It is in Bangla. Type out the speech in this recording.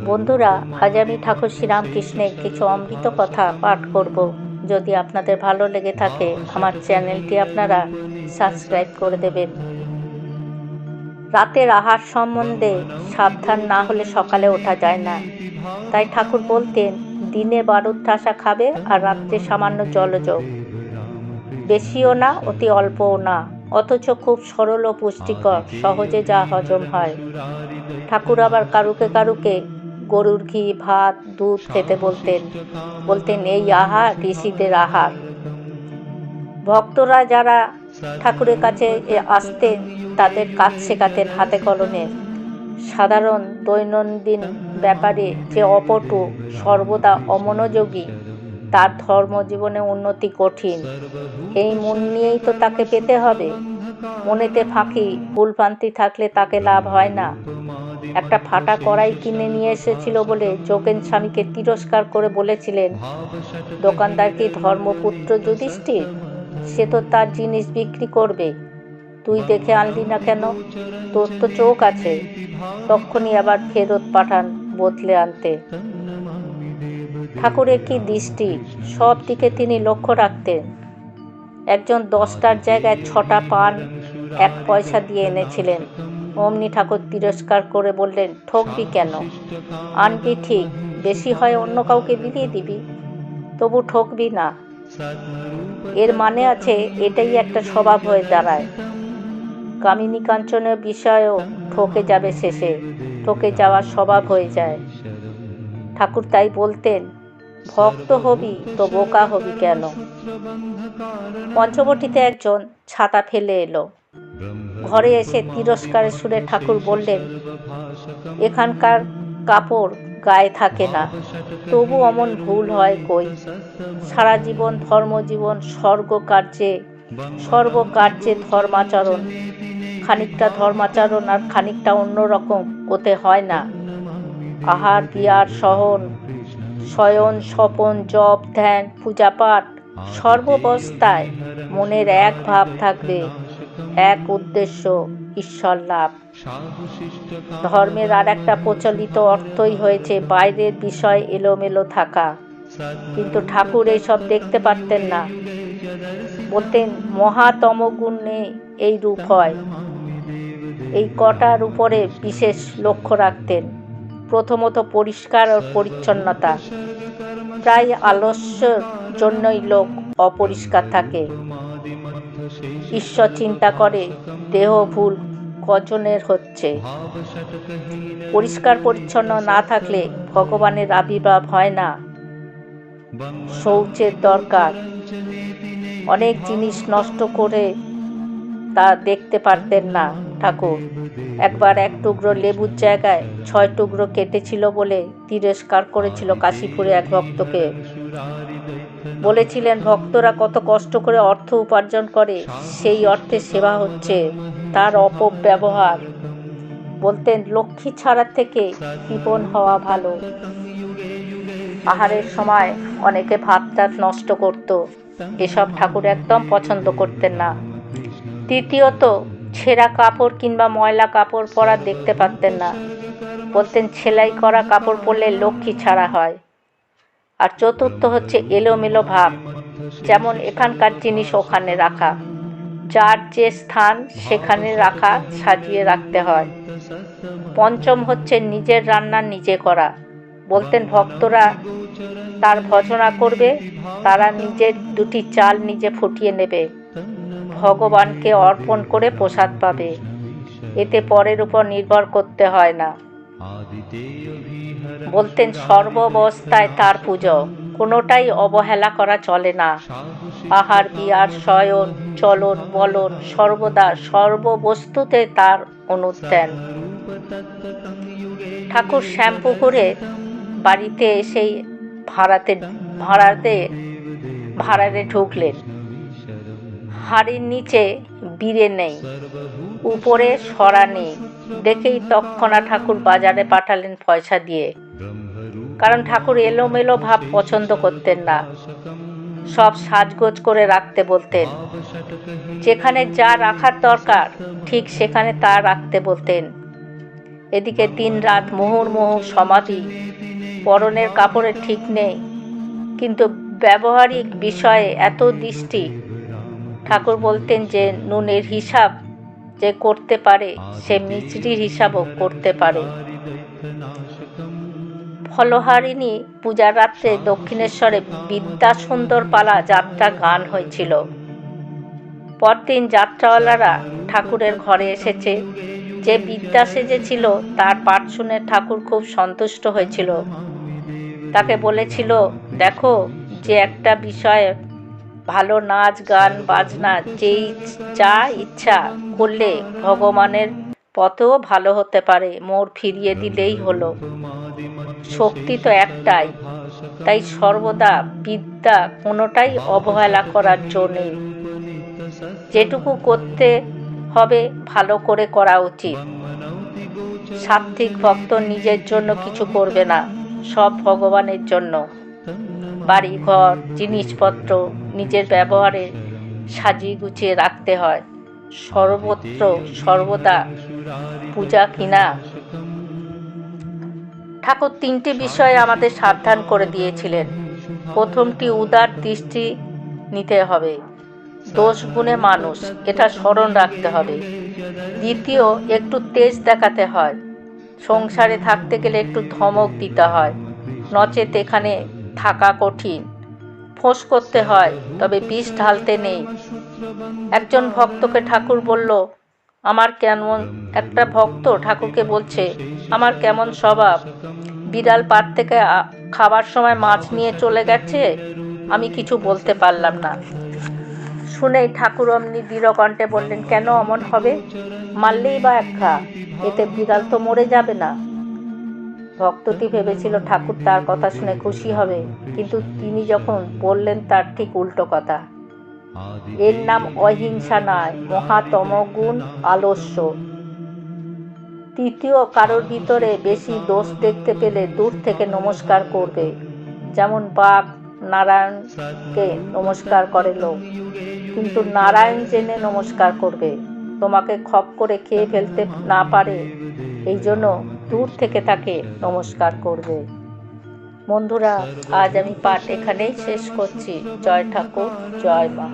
বন্ধুরা, আজ আমি ঠাকুর শ্রীরামকৃষ্ণের কিছু অমৃত কথা পাঠ করব। যদি আপনাদের ভালো লেগে থাকে আমার চ্যানেলটি আপনারা সাবস্ক্রাইব করে দেবেন। রাতের আহার সম্বন্ধে সাবধান না হলে সকালে ওঠা যায় না। তাই ঠাকুর বলতেন, দিনে 12 ঠাসা খাবে আর রাত্রে সামান্য জলযোগ, বেশিও না অতি অল্পও না, অথচ খুব সরল ও পুষ্টিকর, সহজে যা হজম হয়। ঠাকুর আবার কারুকে গরুর ঘি, ভাত, দুধ খেতে বলতেন এই আহার ঋষিদের আহার। ভক্তরা যারা ঠাকুরের কাছে আসতেন তাদের কাজ শেখাতেন হাতে কলমে। সাধারণ দৈনন্দিন ব্যাপারে যে অপটু, সর্বদা অমনোযোগী, তার ধর্মজীবনে উন্নতি কঠিন। এই মন নিয়েই তো তাকে পেতে হবে। মনেতে ফাঁকি, ভুলভ্রান্তি থাকলে তাকে লাভ হয় না। একটা ফাটা কড়াই কিনে নিয়ে এসেছিল বলে যোগেন স্বামীকে তিরস্কার করে বলেছিলেন, দোকানদার কি ধর্মপুত্র যুধিষ্ঠির? সে তো তার জিনিস বিক্রি করবে, তুই দেখে আনলি না কেন? তোর তো চোখ আছে। তখনই আবার ফেরত পাঠান বদলে আনতে। ঠাকুরের কি দৃষ্টি, সব দিকে তিনি লক্ষ্য রাখতেন। একজন 10টার জায়গায় 6টা পান 1 পয়সা দিয়ে এনেছিলেন। অমনি ঠাকুর তিরস্কার করে বললেন, ঠকবি কেন? আনবি ঠিক, বেশি হয় অন্য কাউকে বিলিয়ে দিবি, তবু ঠকবি না। এর মানে আছে এটাই একটা স্বভাব হয়ে দাঁড়ায়। কামিনী কাঞ্চনের বিষয়েও ঠকে যাবে শেষে, ঠকে যাওয়ার স্বভাব হয়ে যায়। ঠাকুর তাই বলতেন, ভক্ত হবি তো বোকা হবি কেন? পঞ্চবটিতে একজন ছাতা ফেলে এলো। ঘরে এসে তিরস্কারের সুরে ঠাকুর বললেন, এখানকার কাপড় গায়ে থাকে না, তবু অমন ভুল হয় কই? সারা জীবন ধর্মজীবন, সর্বকার্যে ধর্মাচরণ। খানিকটা ধর্মাচরণ আর খানিকটা অন্যরকম ওতে হয় না। আহার, বিহার, শয়ন, স্বপন, জপ, ধ্যান, পূজাপাঠ, সর্বাবস্থায় মনের এক ভাব থাকবে, এক উদ্দেশ্য, ঈশ্বর লাভ। ধর্মের আর একটা প্রচলিত অর্থই হয়েছে বাইরের বিষয় এলোমেলো থাকা। কিন্তু ঠাকুর এইসব দেখতে পারতেন না। বলতেন, মহাতমগুণে এই রূপ হয়। এই কটার উপরে বিশেষ লক্ষ্য রাখতেন। প্রথমত পরিষ্কার ও পরিচ্ছন্নতা। প্রায় আলস্যর জন্যই লোক অপরিষ্কার থাকে। ঈশ্বর চিন্তা করে দেহ ভুল কজনের হচ্ছে। পরিষ্কার পরিচ্ছন্ন না থাকলে ভগবানের আবির্ভাব হয় না। শৌচের দরকার। অনেক জিনিস নষ্ট করে তা দেখতে পারতেন না ঠাকুর। একবার 1 টুকরো লেবুর জায়গায় 6 টুকরো কেটেছিল বলে তিরস্কার করেছিল কাশীপুরে এক ভক্তকে। বলেছিলেন, ভক্তরা কত কষ্ট করে অর্থ উপার্জন করে, সেই অর্থে সেবা হচ্ছে তার অপব্যবহার। বলতেন, লক্ষ্মী ছাড়ার থেকে কৃপণ হওয়া ভালো। আহারের সময় অনেকে ভাত নষ্ট করত, এসব ঠাকুর একদম পছন্দ করতেন না। তৃতীয়ত, ছেঁড়া কাপড় কিংবা ময়লা কাপড় পরা দেখতে পারতেন না। বলতেন, সেলাই করা কাপড় পরলে লক্ষ্মী ছাড়া হয়। আর চতুর্থ হচ্ছে এলোমেলো ভাব, যেমন এখানকার জিনিস ওখানে রাখা, যার যে স্থান সেখানে রাখা, সাজিয়ে রাখতে হয়। পঞ্চম হচ্ছে নিজের রান্না নিজে করা। বলতেন, ভক্তরা তার ভজনা করবে, তারা নিজের 2টি চাল নিজে ফুটিয়ে নেবে, ভগবানকে অর্পণ করে প্রসাদ পাবে। এতে পরের উপর নির্ভর করতে হয় না। বলতেন, সর্বাবস্থায় তার পুজো, কোনোটাই অবহেলা করা চলে না। আহার, বিহার, শয়ন, চলন, বলন, সর্বদা সর্ববস্তুতে তার অনুধ্যান। ঠাকুর শ্যামপুকুরে বাড়িতে এসেই ভাঁড়ারে ঢুকলেন। হাড়ির নিচে বিড়ে নেই, উপরে সরা নেই। দেখেই তৎক্ষণাৎ ঠাকুর বাজারে পাঠালেন পয়সা দিয়ে। কারণ ঠাকুর এলোমেলো ভাব পছন্দ করতেন না, সব সাজগোজ করে রাখতে বলতেন। যেখানে যা রাখার দরকার ঠিক সেখানে তা রাখতে বলতেন। এদিকে দিনরাত মুহুর্মুহু সমাধি, পরনের কাপড়ের ঠিক নেই, কিন্তু ব্যবহারিক বিষয়ে এত দৃষ্টি। ঠাকুর বলতেন যে নুনের হিসাব যে করতে পারে সে মিছরির হিসাবও করতে পারে। ফলহারিণী পূজার রাত্রে দক্ষিণেশ্বরে বিদ্যাসুন্দর পালা যাত্রা গান হয়েছিল। পরদিন যাত্রাওয়ালারা ঠাকুরের ঘরে এসেছে। যে বিদ্যা সেজেছিল তার পাঠ শুনে ঠাকুর খুব সন্তুষ্ট হয়েছিল। তাকে বলেছিল, দেখো, যে একটা বিষয়ে ভালো নাচ গান বাজনা যেই যা ইচ্ছা করলে ভগবানের পথেও ভালো হতে পারে, মোড় ফিরিয়ে দিলেই হলো। শক্তি তো একটাই, তাই সর্বদা বিদ্যা কোনোটাই অবহেলা করার জন্য নেই। যেটুকু করতে হবে ভালো করে করা উচিত। সাত্ত্বিক ভক্ত নিজের জন্য কিছু করবে না, সব ভগবানের জন্য। বাড়ি ঘর জিনিসপত্র নিজের ব্যবহারে সাজিয়ে গুছিয়ে রাখতে হয়। সর্বত্র সর্বদা পূজা কিনা। ঠাকুর তিনটি বিষয়ে আমাদের সাবধান করে দিয়েছিলেন। প্রথমটি, উদার দৃষ্টি নিতে হবে, দোষ গুণে মানুষ, এটা স্মরণ রাখতে হবে। দ্বিতীয়, একটু তেজ দেখাতে হয়, সংসারে থাকতে গেলে একটু ধমক দিতে হয়, নচেত এখানে থাকা কঠিন। ফোঁস করতে হয়, তবে বিষ ঢালতে নেই। একজন ভক্তকে ঠাকুর বলল, আমার কেমন, একটা ভক্ত ঠাকুরকে বলছে, আমার কেমন স্বভাব, বিড়াল পাড় থেকে খাবার সময় মাছ নিয়ে চলে গেছে, আমি কিছু বলতে পারলাম না। শুনেই ঠাকুর অমনি দৃঢ় কণ্ঠে বললেন, কেন অমন হবে? মারলেই বা একটা, এতে বিড়াল তো মরে যাবে না। ভক্তটি ভেবেছিল ঠাকুর তার কথা শুনে খুশি হবে, কিন্তু তিনি যখন বললেন তার ঠিক উল্টো কথা। এর নাম অহিংসা নয়, মহাতমগুণ আলস্য। তৃতীয়, কারোর ভিতরে বেশি দোষ দেখতে পেলে দূর থেকে নমস্কার করবে। যেমন বাঘ নারায়ণকে নমস্কার করে লোক, কিন্তু নারায়ণ জেনে নমস্কার করবে। তোমাকে খপ করে খেয়ে ফেলতে না পারে, এই জন্য দূর থেকে তাকে নমস্কার করবে। বন্ধুরা, আজ আমি পাঠ এখানেই শেষ করছি। জয় ঠাকুর, জয় মা।